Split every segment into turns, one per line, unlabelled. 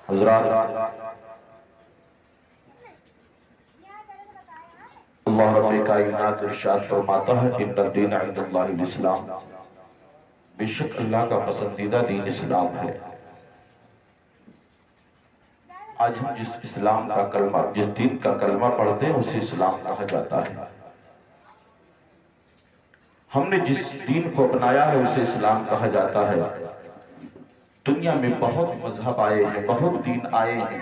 حضرات، اللہ رب کائنات ارشاد فرماتا ہے ان الدین عند اللہ الاسلام، بے شک اللہ کا پسندیدہ دین اسلام ہے۔ آج ہم جس اسلام کا کلمہ، جس دین کا کلمہ پڑھتے ہیں اسے اسلام کہا جاتا ہے۔ ہم نے جس دین کو اپنایا ہے اسے اسلام کہا جاتا ہے۔ دنیا میں بہت مذہب آئے ہیں، بہت دین آئے ہیں،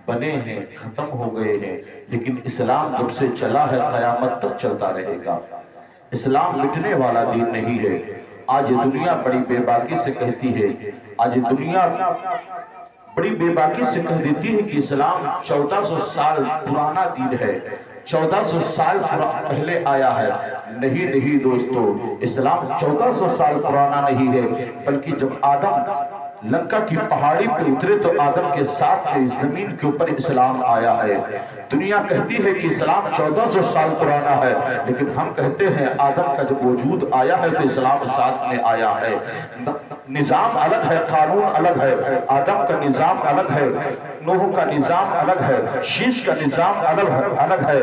بنے ہیں، ختم ہو گئے ہیں، لیکن اسلام جب سے چلا ہے قیامت تک چلتا رہے گا۔ اسلام مٹنے والا دین نہیں ہے۔ آج دنیا بڑی بے باکی سے کہتی ہے، آج دنیا بڑی بے باکی سے کہہ دیتی ہے کہ اسلام 1400 سال پرانا دین ہے، 1400 سال پہلے آیا ہے۔ نہیں دوستو، اسلام 1400 سال پرانا نہیں ہے، بلکہ جب آدم لنکا کی پہاڑی پہ اترے تو آدم کے ساتھ میں زمین کے اوپر اسلام آیا ہے۔ دنیا کہتی ہے کہ اسلام 1400 سال پرانا ہے، لیکن ہم کہتے ہیں آدم کا جب وجود آیا ہے تو اسلام ساتھ میں آیا ہے۔ نظام الگ ہے، قانون الگ ہے، آدم کا نظام الگ ہے، نوح کا نظام الگ ہے، شیش کا نظام الگ ہے،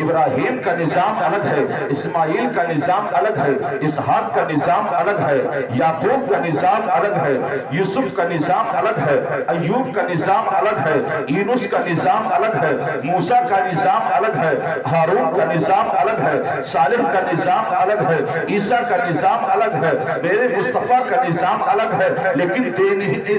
ابراہیم کا نظام الگ ہے، اسماعیل کا نظام الگ ہے، اسحاق کا نظام الگ ہے، یعقوب کا نظام الگ ہے، یوسف کا نظام الگ ہے، ایوب کا نظام الگ ہے، یونس کا نظام الگ ہے، موسیٰ کا نظام الگ ہے، ہارون کا نظام الگ ہے، صالح کا نظام الگ ہے، عیسیٰ کا نظام الگ ہے، میرے مصطفیٰ کا نظام الگ ہے، لیکن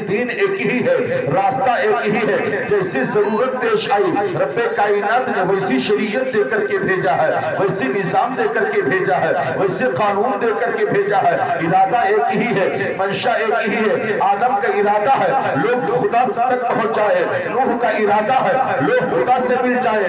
دین ایک ہی ہے، راستہ ایک ہی ہے۔ جیسے ضرورت پیش آئی رب کائنات نے ویسی شریعت دے کر کے بھیجا ہے، ویسے نظام دے کر کے بھیجا ہے، ویسے قانون دے کر کے بھیجا ہے۔ ارادہ ایک ہی ہے، منشا ایک ہی ہے۔ آدم کا ارادہ ہے لوگ خدا سے تک پہنچ جائے، نوح کا ارادہ ہے لوگ خدا سے مل جائے،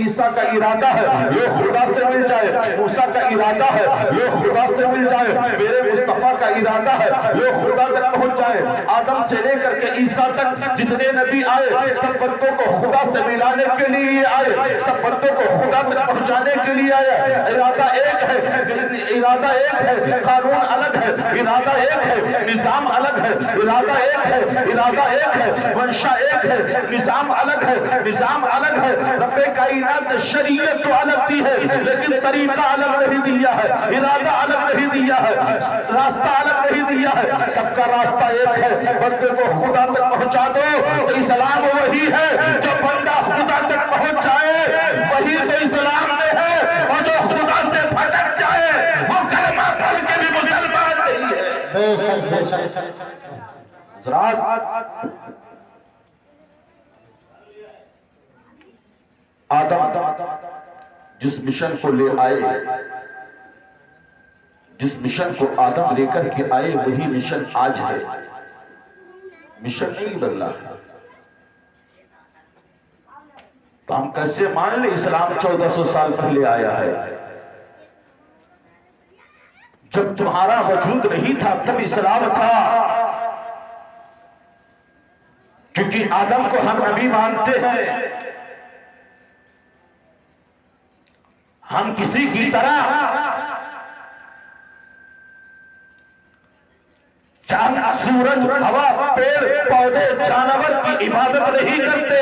عیسیٰ کا ارادہ ہے لوگ خدا سے مل جائے، موسیٰ کا ارادہ ہے لوگ خدا سے مل جائے، میرے مصطفیٰ کا ارادہ ہے لوگ خدا تک پہنچ جائے۔ آدم سے لے کر کے عیسیٰ تک جتنے نبی آئے سب بندوں کو خدا سے ملانے کے لیے آئے، سب بندوں کو خدا تک پہنچانے کے لیے آئے۔ ارادہ ایک ہے، قانون الگ ہے، ارادہ ایک ہے، نظام الگ ہے، ارادہ ایک ہے، منشا ایک ہے، نظام الگ ہے، رب کائنات نے شریعت تو الگ دی ہے لیکن طریقہ الگ نہیں دیا ہے، ارادہ الگ نہیں دیا ہے، راستہ الگ نہیں دیا ہے، سب کا راستہ ایک ہے۔ بندے کو خدا تک پہنچا دو تو اسلام وہی ہے، جو بندہ خدا تک پہنچ جائے وہی تو اسلام میں ہے، اور جو خدا سے بھٹک جائے وہ کلمہ پڑھ کے بھی مسلمان نہیں ہے۔ بے شک حضرات، آدم جس مشن کو لے آئے، جس مشن کو آدم لے کر کے آئے وہی مشن آج ہے، مشن نہیں بدلا۔ تو ہم کیسے مان لیں اسلام 1400 سال پہلے آیا ہے؟ جب تمہارا وجود نہیں تھا تب اسلام تھا، کیونکہ آدم کو ہم نبی مانتے ہیں۔ ہم کسی کی طرح چاند، سورج، ہوا، پیڑ پودے، جانور کی عبادت نہیں کرتے،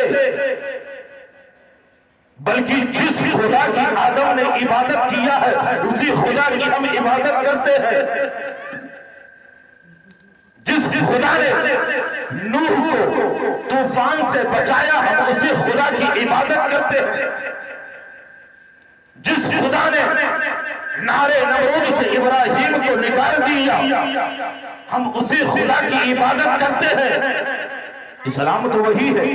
بلکہ جس خدا کی آدم نے عبادت کیا ہے اسی خدا کی ہم عبادت کرتے ہیں۔ جس خدا نے نوح کو طوفان سے بچایا ہم اسی خدا کی عبادت کرتے ہیں۔ جس خدا نے نارے نمرود سے ابراہیم کو نکال دیا ہم اسی خدا کی عبادت کرتے ہیں۔ اسلام تو وہی ہے،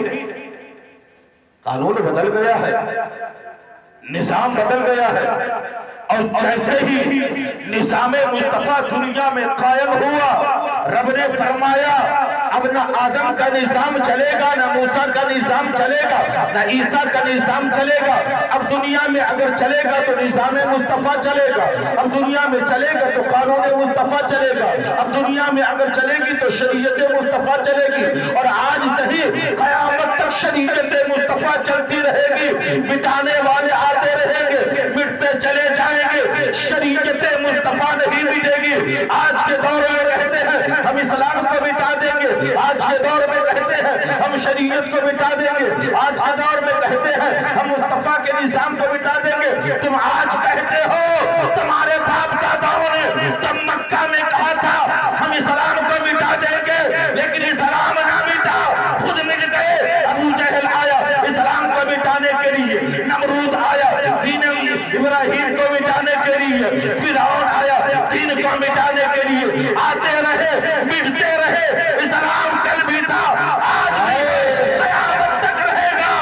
قانون بدل گیا ہے، نظام بدل گیا ہے، اور جیسے ہی نظام مصطفیٰ دنیا میں قائم ہوا رب نے فرمایا اب نہ آدم کا نظام چلے گا، نہ موسیٰ کا نظام چلے گا، نہ عیسیٰ کا نظام چلے گا۔ اب دنیا میں اگر چلے گا تو نظام مصطفیٰ چلے گا، اب دنیا میں چلے گا تو قانون مصطفیٰ چلے گا، اب دنیا میں اگر چلے گی تو شریعت مصطفیٰ چلے گی، اور آج نہیں قیامت تک شریعت مصطفیٰ چلتی رہے گی۔ مٹانے والے آتے رہیں گے، مٹتے چلے جائیں گے، شریعت مصطفیٰ نہیں مٹے گی۔ آج کے دور میں کہتے ہیں ہم اسلام کو مٹا دیں گے، آج کے دور میں کہتے ہیں ہم شریعت شریعت کو مٹا دیں گے، آج کے دور میں کہتے ہیں ہم مصطفیٰ کے نظام کو مٹا دیں گے، تم آج کہتے ہو تمہارے باپ داداؤں نے تم مکہ میں کہا تھا ہم اسلام کو مٹا دیں گے، لیکن اسلام نہ مٹا، خود مٹ گئے۔ ابو جہل آیا اسلام کو مٹانے کے لیے، نمرود آیا دین ابراہیم کو مٹانے کے لیے، فرعون آیا دین کو مٹانے کے لیے، آتے رہے مٹتے رہے، اسلام کل بھی تھا آج بھی قیامت تک رہے گا۔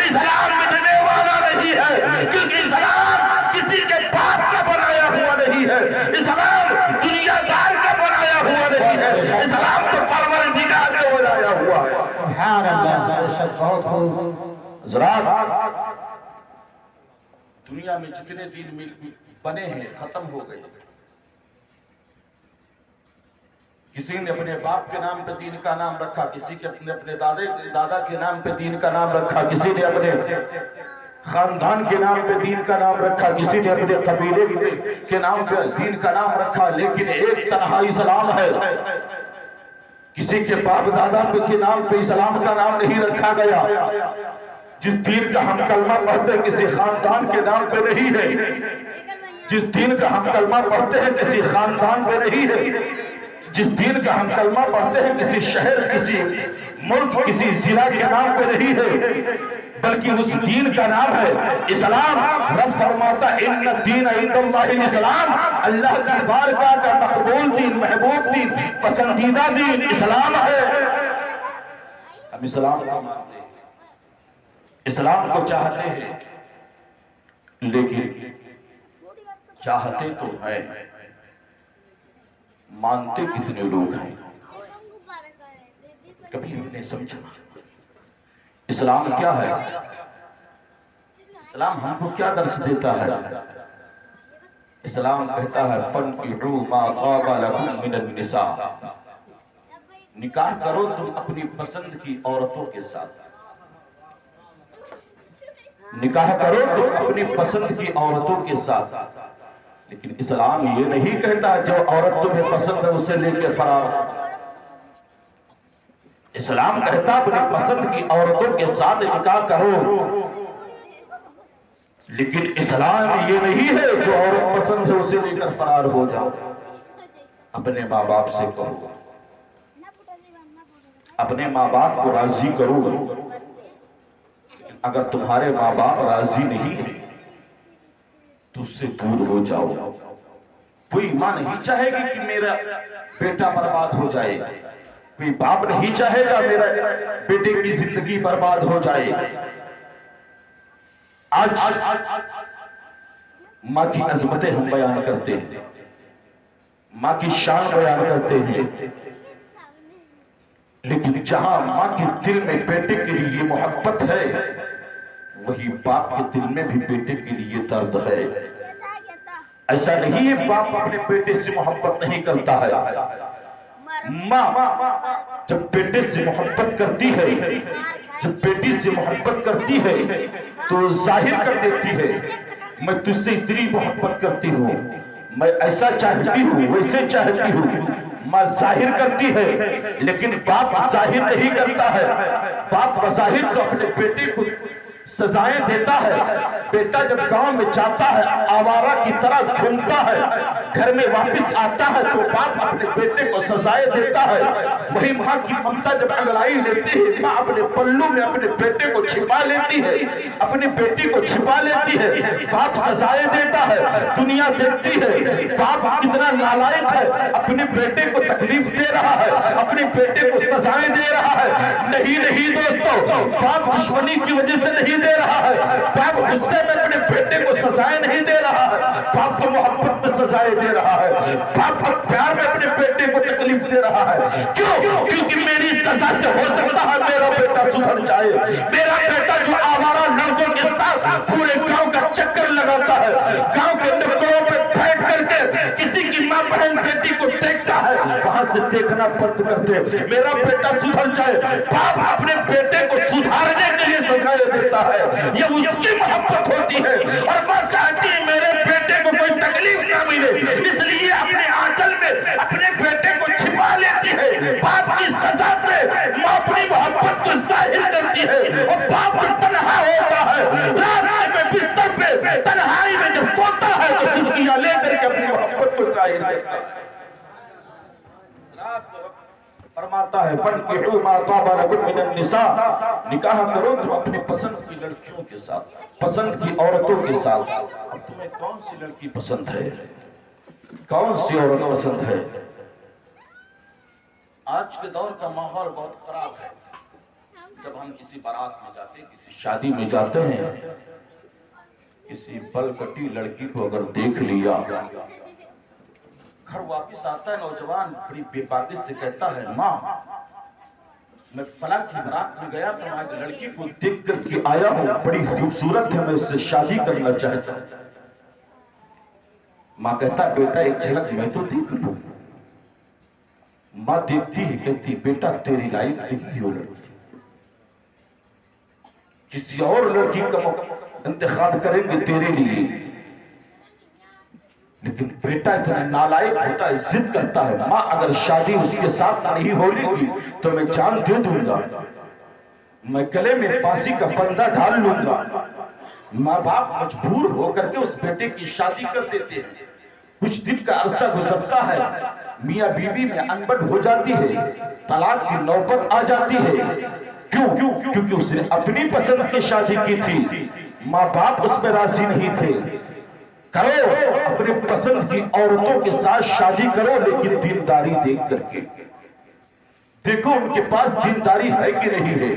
اسلام مٹنے والا نہیں ہے، کیونکہ اسلام کسی کے باپ کا بنایا ہوا نہیں ہے، اسلام دنیا دار کا بنایا ہوا نہیں ہے، اسلام تو پروردگار کا بنایا ہوا ہے۔
سبحان اللہ، بے شک بہت خوب۔
حضرات، دنیا میں جتنے دین بنے ہیں ختم ہو گئے۔ کسی نے اپنے باپ کے نام پہ دین کا نام رکھا، کسی نے اپنے دادا کے نام پہ دین کا نام رکھا، کسی نے اپنے خاندان کے نام پہ دین کا نام رکھا، کسی نے اپنے قبیلے کے نام پہ دین کا نام رکھا، لیکن ایک تنہا اسلام ہے۔ کسی کے باپ دادا کے نام پہ اسلام کا نام نہیں رکھا گیا۔ جس دین کا ہم کلمہ پڑھتے ہیں کسی خاندان کے نام پہ نہیں ہے، جس دین کا ہم کلمہ پڑھتے ہیں کسی خاندان پہ نہیں ہے، جس دین کا ہم کلمہ پڑھتے ہیں کسی شہر، کسی ملک، کسی ضلع کے نام پہ نہیں ہے، بلکہ اس دین کا نام ہے اسلام۔ رب فرماتا ان الدین عند اللہ الاسلام، اللہ کی بارگاہ کا مقبول دین، محبوب دین، پسندیدہ دین اسلام ہے۔ ہم اسلام کو مانتے ہیں، اسلام کو چاہتے ہیں، لیکن چاہتے تو ہے، مانتے کتنے لوگ ہیں؟ کبھی ہم نے سمجھا اسلام کیا ہے؟ اسلام ہم کو کیا درس دیتا ہے؟ اسلام کہتا ہے فَانْكِحُوا مَا طَابَ لَكُم مِّنَ النِّسَاءِ، نکاح کرو تم اپنی پسند کی عورتوں کے ساتھ، نکاح کرو تم اپنی پسند کی عورتوں کے ساتھ۔ لیکن اسلام یہ نہیں کہتا جو عورت تمہیں پسند ہے اسے لے کے فرار۔ اسلام کہتا اپنی پسند کی عورتوں کے ساتھ نکاح کرو، لیکن اسلام یہ نہیں ہے جو عورت پسند ہے اسے لے کر فرار ہو جاؤ۔ اپنے ماں باپ سے کہو، اپنے ماں باپ کو راضی کرو، اگر تمہارے ماں باپ راضی نہیں ہیں تو اس سے دور ہو جاؤ۔ کوئی ماں نہیں چاہے گی کہ میرا بیٹا برباد ہو جائے، کوئی باپ نہیں چاہے گا میرا بیٹے کی زندگی برباد ہو جائے۔ آج ماں کی عظمتیں ہم بیان کرتے ہیں، ماں کی شان بیان کرتے ہیں، لیکن جہاں ماں کے دل میں بیٹے کے لیے محبت ہے، وہی باپ کے دل میں بھی بیٹے کے لیے درد ہے۔ ایسا نہیں ہے باپ اپنے بیٹے سے محبت نہیں کرتا ہے، ماں جب بیٹے سے محبت کرتی ہے، جب بیٹی سے محبت کرتی ہے تو ظاہر کر دیتی ہے میں تجھ سے اتنی محبت کرتی ہوں، میں ایسا چاہتی ہوں، ویسے چاہتی ہوں، ماں ظاہر کرتی ہے، لیکن باپ ظاہر نہیں کرتا ہے۔ باپ بظاہر تو اپنے بیٹے کو سزائیں دیتا ہے، بیٹا جب گاؤں میں جاتا ہے آوارہ کی طرح گھومتا ہے، گھر میں واپس آتا ہے تو باپ اپنے بیٹے کو سزائیں دیتا ہے۔ وہی ماں کی ممتا جب انگڑائی لیتی ہے، ماں اپنے پلو میں اپنے بیٹے کو چھپا لیتی ہے، اپنی بیٹی کو چھپا لیتی ہے، باپ سزائیں دیتا ہے، دنیا دیکھتی ہے باپ کتنا نالائق ہے، اپنے بیٹے کو تکلیف دے رہا ہے، اپنے بیٹے کو سزائیں دے رہا ہے۔ نہیں دوستو، باپ دشمنی کی وجہ سے نہیں دے رہا ہے، باپ غصے میں اپنے بیٹے کو سزائیں نہیں دے رہا ہے، باپ تو محبت میں سزائیں دے رہا ہے، باپ تو پیار میں اپنے بیٹے کو تکلیف دے رہا ہے۔ کیوں؟ کیونکہ میری سزا سے ہو سکتا ہے میرا بیٹا سدھر جائے، میرا بیٹا جو آوارہ لڑکوں کے ساتھ پورے گاؤں کا چکر لگاتا ہے، گاؤں کے نکڑوں پہ بیٹھ کر کے کسی کی ماں بہن بیٹی کو دیکھتا ہے، وہاں سے دیکھنا بند کر دے، میرا بیٹا سدھر جائے۔ باپ اپنے بیٹے کو سدھارنے کے لیے سزائیں دیتا ہے، یہ اس کی محبت ہوتی ہے، اور ماں چاہتی ہے میرے بیٹے کو کوئی تکلیف نہ ملے، اس لیے اپنے آنچل میں اپنے بیٹے کو چھپا لیتی ہے۔ باپ کی سزا سے ماں اپنی محبت کو ظاہر ہے فَانْكِحُوا مَا طَابَ لَكُم مِّنَ النِّسَاءِ، نکاح کرو تم اپنی پسند کی لڑکیوں کے ساتھ، پسند کی عورتوں کے ساتھ۔ اب تمہیں کون سی لڑکی پسند ہے، کون سی عورت پسند ہے؟ آج کے دور کا ماحول بہت خراب ہے۔ جب ہم کسی بارات میں جاتے ہیں، کسی شادی میں جاتے ہیں، کسی بل کٹی لڑکی کو اگر دیکھ لیا، گھر واپس آتا ہے نوجوان بڑی بے باکی سے کہتا ہے ماں میں فلاں کی بارات میں گیا تو وہاں ایک لڑکی کو دیکھ کر کے آیا ہوں، بڑی خوبصورت ہے، میں اس سے شادی کرنا چاہتا ہوں۔ ماں کہتا بیٹا ایک جھلک میں تو دیکھ لوں۔ ماں دیکھتی ہے، کہتی بیٹا تیری لائق نہیں ہو لڑکی، کسی اور لڑکی کا انتخاب کریں گے تیرے لیے۔ لیکن بیٹا اتنا نالائق ہوتا ہے، ضد کرتا ہے ماں اگر شادی اس کے ساتھ نہیں ہوگی تو میں جان دے دوں گا، میں گلے میں پھانسی کا پھندا ڈال لوں گا۔ ماں باپ مجبور ہو کر کے اس بیٹے کی شادی کر دیتے ہیں۔ کچھ دن کا عرصہ گزرتا ہے، میاں بیوی میں انبن ہو جاتی ہے، طلاق کی نوبت آ جاتی ہے۔ کیوں؟ کیونکہ اس نے اپنی پسند کی شادی کی تھی، ماں باپ اس میں راضی نہیں تھے۔ کرو اپنی پسند کی عورتوں کے ساتھ شادی کرو، لیکن دینداری دیکھ کر کے دیکھو ان کے پاس دینداری ہے کہ نہیں ہے۔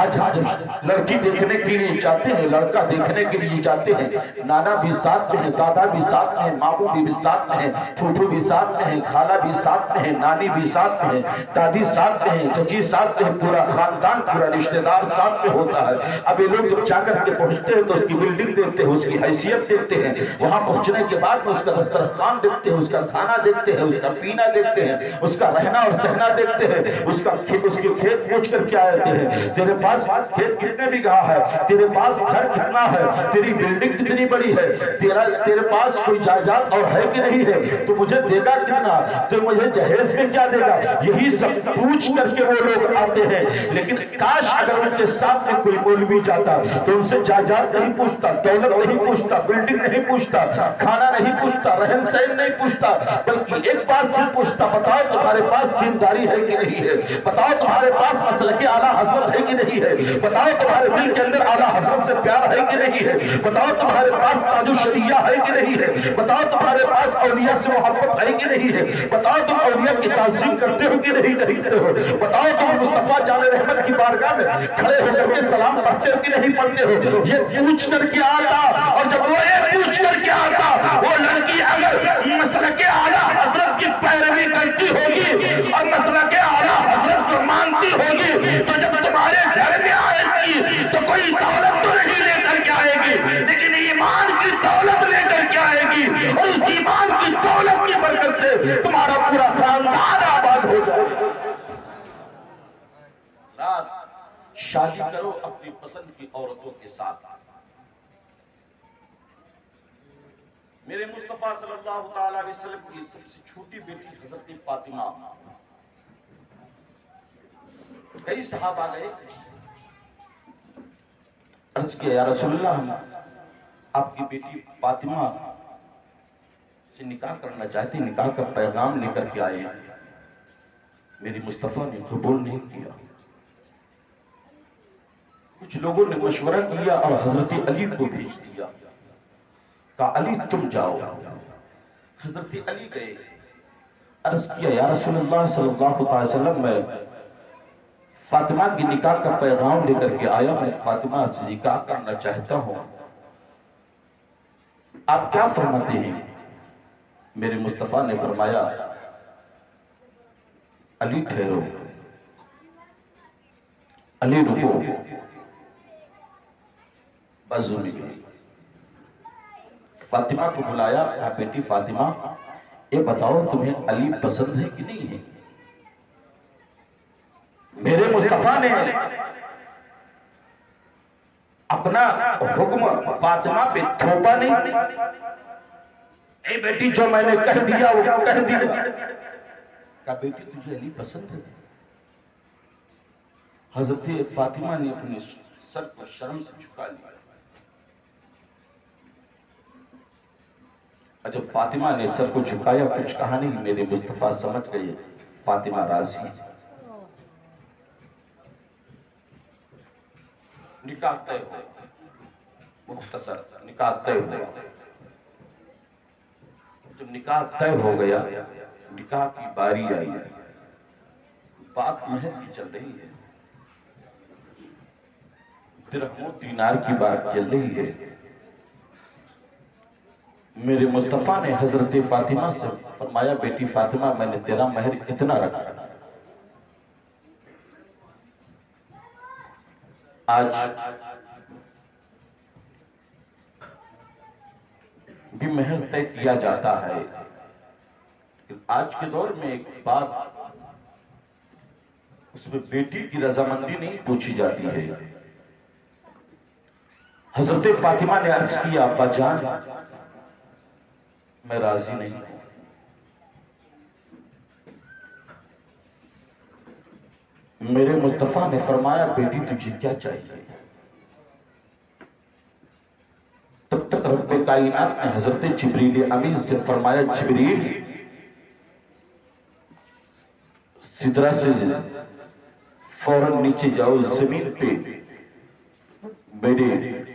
آج ہم لڑکی دیکھنے کے لیے جاتے ہیں، لڑکا دیکھنے کے لیے جاتے ہیں، نانا بھی ساتھ میں ہے، دادا بھی ساتھ میں ہے، ماموں بھی ساتھ میں ہے، پھوپھو بھی ساتھ میں ہے، خالہ بھی ساتھ میں ہے، نانی بھی ساتھ میں ہے، دادی ساتھ میں ہے، چچی ساتھ میں ہے، پورا خاندان، پورا رشتہ دار ساتھ میں ہوتا ہے۔ اب یہ لوگ جب جا کر کے پہنچتے ہیں تو اس کی بلڈنگ دیکھتے ہیں، اس کی حیثیت دیکھتے ہیں، وہاں پہنچنے کے بعد اس کا دسترخوان دیکھتے ہیں، اس کا کھانا دیکھتے ہیں، اس کا پینا دیکھتے ہیں، اس کا رہنا اور سہنا دیکھتے ہیں، اس کے کھیت پوچھ کر کے آتے ہیں، تیرے پاس کھیت کتنے بیگھا ہے، تیرے پاس گھر کتنا ہے، تیری بلڈنگ کتنی بڑی ہے، تیرے پاس کوئی جائیداد اور ہے کہ نہیں ہے، تو مجھے دے گا کتنا، تو مجھے جہیز میں کیا دے گا، یہی سب پوچھ کر کے وہ لوگ آتے ہیں۔ لیکن کاش اگر ان کے ساتھ میں کوئی مولوی جاتا تو ان سے جائیداد نہیں پوچھتا، دولت نہیں پوچھتا، بلڈنگ نہیں پوچھتا، کھانا نہیں پوچھتا، رہن سہن نہیں پوچھتا، بلکہ ایک بات صرف پوچھتا، بتاؤ تمہارے پاس دینداری ہے کہ نہیں ہے، بتاؤ تمہارے پاس مسلک اعلیٰ حضرت ہے کہ نہیں ہے، بتاؤ تمہارے دل کے اندر اعلیٰ حضرت سے پیار ہے کہ نہیں ہے، بتاؤ تمہارے پاس تاج الشریعہ ہے کہ نہیں ہے، بتاؤ تمہارے پاس اولیاء سے محبت ہے کہ نہیں ہے، بتاؤ تم اولیاء کی تعظیم کرتے ہو کہ نہیں کرتے ہو، بتاؤ تم مصطفیٰ جان رحمت کی بارگاہ میں کھڑے ہو کر کے سلام پڑھتے ہو کہ نہیں پڑھتے ہو۔ یہ پوچھ کر کے آتا، اور جب وہ یہ پوچھ کر کے آتا، وہ لڑکی اگر مسلک اعلیٰ حضرت کی پیروی کرتی ہوگی اور مسلک اعلیٰ حضرت کو مانتی ہوگی، تو جب تمہارے گھر میں آئے گی تو کوئی دولت تو نہیں لے کر کے آئے گی، لیکن ایمان کی دولت لے کر کے آئے گی، اور اس ایمان کی دولت کی برکت سے تمہارا پورا خاندان آباد ہو جائے گا۔ شادی کرو اپنی پسند کی عورتوں کے ساتھ۔ میرے مصطفیٰ صلی اللہ تعالی علیہ وسلم کی سب سے چھوٹی بیٹی حضرت فاطمہ، کئی صحابہ گئے، عرض کیا یا رسول اللہ ہم آپ کی بیٹی فاطمہ سے نکاح کرنا چاہتے، نکاح کا پیغام لے کر کے آئے، میری مصطفیٰ نے قبول نہیں کیا۔ کچھ لوگوں نے مشورہ کیا اور حضرت علی کو بھیج دیا، کہا علی تم جاؤ۔ حضرت علی گئے، عرض کیا یا رسول اللہ صلی اللہ علیہ وسلم میں فاطمہ کی نکاح کا پیغام لے کر کے آیا ہوں، فاطمہ سے نکاح کرنا چاہتا ہوں، آپ کیا فرماتے ہیں؟ میرے مصطفیٰ نے فرمایا علی ٹھہرو، علی رکو، بازو میں گئی، فاطمہ کو بلایا، کہا بیٹی فاطمہ یہ بتاؤ تمہیں علی پسند ہے کہ نہیں ہے؟ میرے مصطفیٰ نے اپنا حکم فاطمہ پہ تھوپا نہیں، اے بیٹی جو میں نے کہہ دیا وہ کہہ دیا، کہا بیٹی تجھے علی پسند ہے؟ حضرت فاطمہ نے اپنے سر کو شرم سے جھکا لیا، جب فاطمہ نے سر کو جھکایا کچھ کہا نہیں، میرے مصطفیٰ سمجھ گئے فاطمہ راضی، نکاح طے ہوا، مختصر نکاح طے ہوا۔ جب نکاح طے ہو گیا، نکاح کی باری آئی، بات مہر کی چل رہی ہے، درہم و دینار کی بات چل رہی ہے۔ میرے مصطفیٰ نے حضرت فاطمہ سے فرمایا، بیٹی فاطمہ میں نے تیرا مہر اتنا رکھا۔ آج بھی مہر طے کیا جاتا ہے، لیکن آج کے دور میں ایک بات، اس میں بیٹی کی رضامندی نہیں پوچھی جاتی ہے۔ حضرت فاطمہ نے عرض کیا، ابا جان میں راضی نہیں ہوں۔ میرے مصطفیٰ نے فرمایا، بیٹی تجھے کیا چاہیے؟ تب تک رب کائنات نے حضرت جبریل امین سے فرمایا، جبریل سدرہ سے فوراً نیچے جاؤ، زمین پہ میرے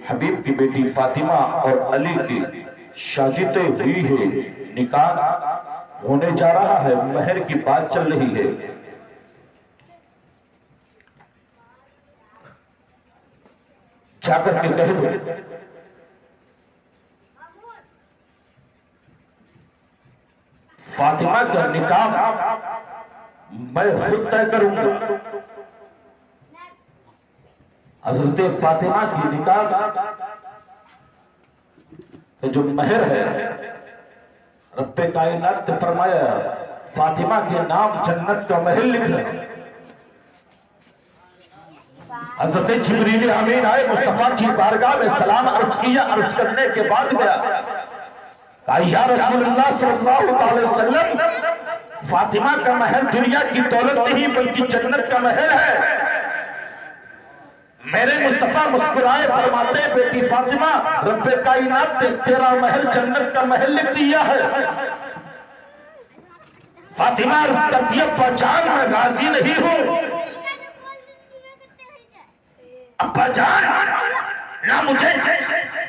حبیب کی بیٹی فاطمہ اور علی کی شادی طے ہوئی ہے، نکاح ہونے جا رہا ہے، مہر کی بات چل رہی ہے۔ جا کر کے کہہ دو فاطمہ کا نکاح میں خود طے کروں گا۔ حضرت فاطمہ کی نکاح جو مہر ہے، رب کائنات نے فرمایا، فاطمہ کے نام جنت کا محل لکھنا۔ حضرت جبریل امین آئے، مصطفیٰ کی بارگاہ میں سلام عرض کیا، عرض کرنے کے بعد گیا، کہا یا رسول اللہ صلی اللہ علیہ وسلم، فاطمہ کا مہر دنیا کی دولت نہیں بلکہ جنت کا محل ہے۔ میرے مصطفیٰ مسکرائے، فرماتے بیٹی فاطمہ، رب کائنات نے تیرا مہر جنت کا محل لکھ دیا ہے۔ فاطمہ عرض کرتی ہے، ابا جان میں راضی نہیں ہوں۔ ابا جان نہ مجھے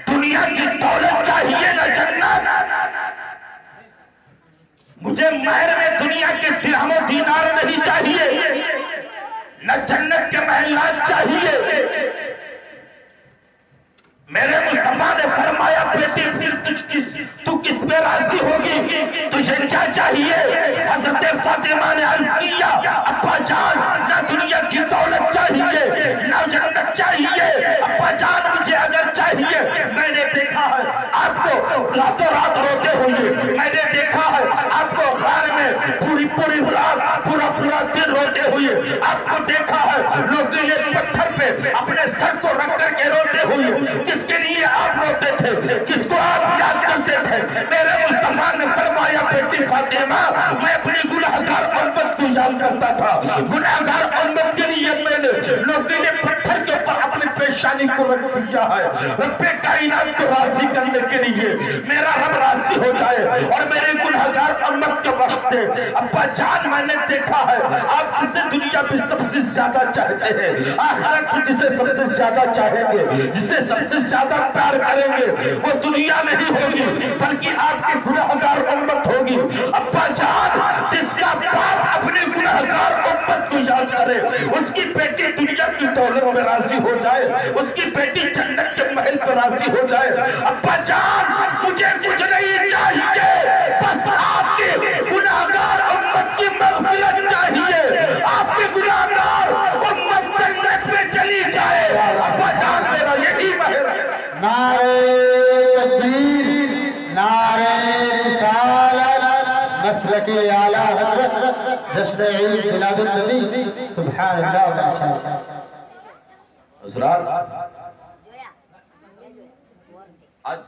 دنیا کی دولت چاہیے نہ جنت، مجھے مہر میں دنیا کے درہم و دینار نہیں چاہیے، نہ جنت کے محلات چاہیے۔ میرے مصطفیٰ نے فرمایا، بیٹی پھر تو کس پہ راضی ہوگی، تجھے کیا چاہیے؟ حضرت فاطمہ نے عرض کیا، ابا جان نہ دنیا کی دولت چاہیے نہ جنت چاہیے، ابا جان مجھے اگر چاہیے، میں نے دیکھا ہے آپ کو راتوں رات روتے ہوئے، میں نے دیکھا ہے آپ کو غار میں پوری رات پورا دن روتے ہوئے، آپ کو دیکھا ہے لوگ یہ پتھر پہ اپنے سر کو رکھ کر کے روتے ہوئے، کس کے لیے آپ روتے تھے، کس کو آپ یاد کرتے تھے؟ میرے مصطفیٰ نے فرمایا، بیٹی فاطمہ میں اپنی گناہگار امت کو یاد کرتا تھا، گناہگار امت کے لیے میں نے لوگوں نے پتھر کے اوپر اپنی پیشانی کو رکھ دیا ہے، رب کائنات کو راضی کرنے کے لیے، میرا رب راضی ہو جائے اور میرے گناہگار امت کے وقت دے۔ ابا جان میں نے دیکھا ہے آپ جسے دنیا میں سب سے زیادہ چاہتے ہیں، آخرت میں جسے سب سے زیادہ چاہیں گے، جسے سب سے زیادہ پیار کریں گے، وہ دنیا نہیں ہوگی بلکہ آپ کی گناہگار امت ہوگی۔ ابا جان جس کا باپ اپنی گناہگار امت کو یاد کرے، اس کی بیٹی دنیا کی دولت میں راضی ہو جائے، اس کی بیٹی جنت کے محل پر راضی ہو جائے۔ ابا جان مجھے کچھ نہیں چاہیے، بس آپ کی گناہگار امت کی مغفرت چاہیے، آپ کی گناہگار امت جنت میں چلی جائے۔ ابا جان میرا یہی مہر ہے۔
نعرہ تکبیر، نعرہ رسالت، مسلک اعلیٰ حضرت، جشن عید میلاد النبی، سبحان اللہ و ماشاء اللہ۔
حضرات آج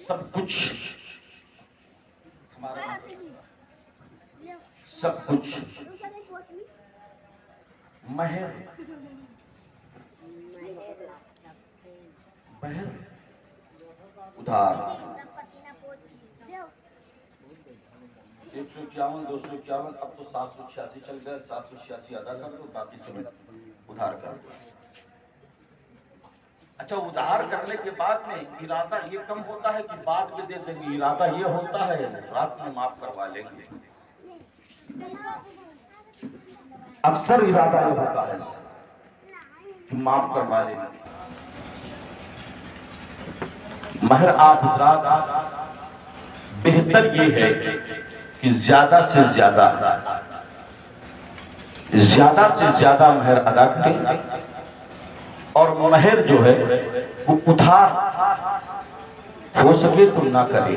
سب کچھ ہمارا سب کچھ مہر ادھار 151 251 اب تو 786 چل گئے، 786 ادا کر دو، باقی سب ادھار کر دو۔ اچھا ادھار کرنے کے بعد میں ارادہ یہ کم ہوتا ہے کہ بعد میں دے دیں گے، ارادہ یہ ہوتا ہے رات میں معاف کروا لیں گے، اکثر ارادہ یہ ہوتا ہے کہ معاف کروا لیں گے۔ مہر آپ حضرات بہتر یہ ہے کہ زیادہ سے زیادہ مہر ادا کریں، اور مہر جو ہے وہ ادھار ہو سکے تو نہ کرے۔